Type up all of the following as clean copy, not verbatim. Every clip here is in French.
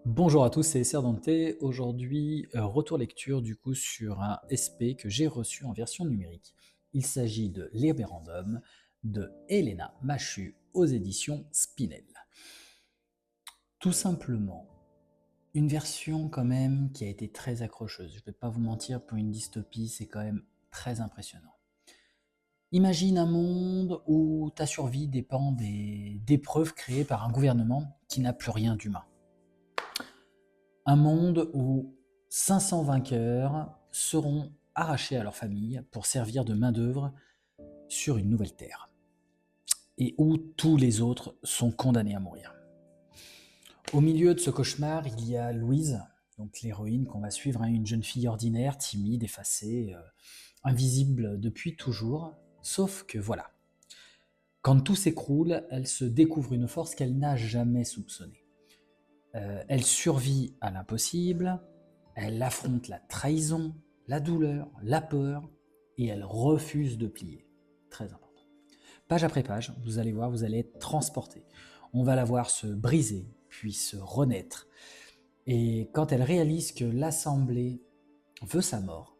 Bonjour à tous, c'est Serdante. Aujourd'hui, retour lecture du coup sur un SP que j'ai reçu en version numérique. Il s'agit de Liberandum de Helena Machu aux éditions Spinel. Tout simplement, une version quand même qui a été très accrocheuse. Je ne vais pas vous mentir, pour une dystopie, c'est quand même très impressionnant. Imagine un monde où ta survie dépend d'épreuves créées par un gouvernement qui n'a plus rien d'humain. Un monde où 500 vainqueurs seront arrachés à leur famille pour servir de main-d'œuvre sur une nouvelle terre, et où tous les autres sont condamnés à mourir. Au milieu de ce cauchemar, il y a Louise, donc l'héroïne qu'on va suivre, une jeune fille ordinaire, timide, effacée, invisible depuis toujours, sauf que voilà. Quand tout s'écroule, elle se découvre une force qu'elle n'a jamais soupçonnée. Elle survit à l'impossible, elle affronte la trahison, la douleur, la peur, et elle refuse de plier. Très important. Page après page, vous allez voir, vous allez être transporté. On va la voir se briser, puis se renaître. Et quand elle réalise que l'Assemblée veut sa mort,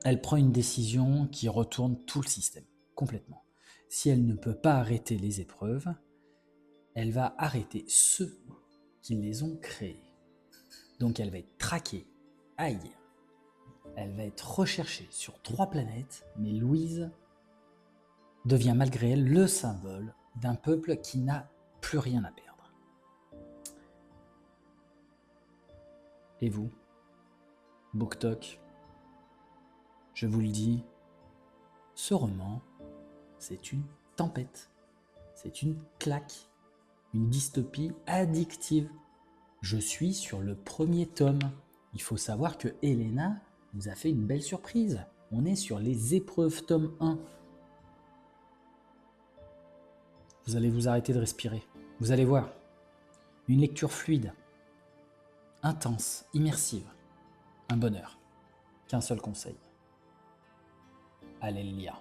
elle prend une décision qui retourne tout le système, complètement. Si elle ne peut pas arrêter les épreuves, elle va arrêter ceux qui les ont créées. Donc elle va être traquée, aïe. Elle va être recherchée sur 3 planètes, mais Louise devient malgré elle le symbole d'un peuple qui n'a plus rien à perdre. Et vous, BookTok, je vous le dis, ce roman, c'est une tempête, c'est une claque, une dystopie addictive. Je suis sur le premier tome. Il faut savoir que Helena nous a fait une belle surprise. On est sur les épreuves tome 1. Vous allez vous arrêter de respirer. Vous allez voir. Une lecture fluide, intense, immersive. Un bonheur. Qu'un seul conseil. Allez le lire.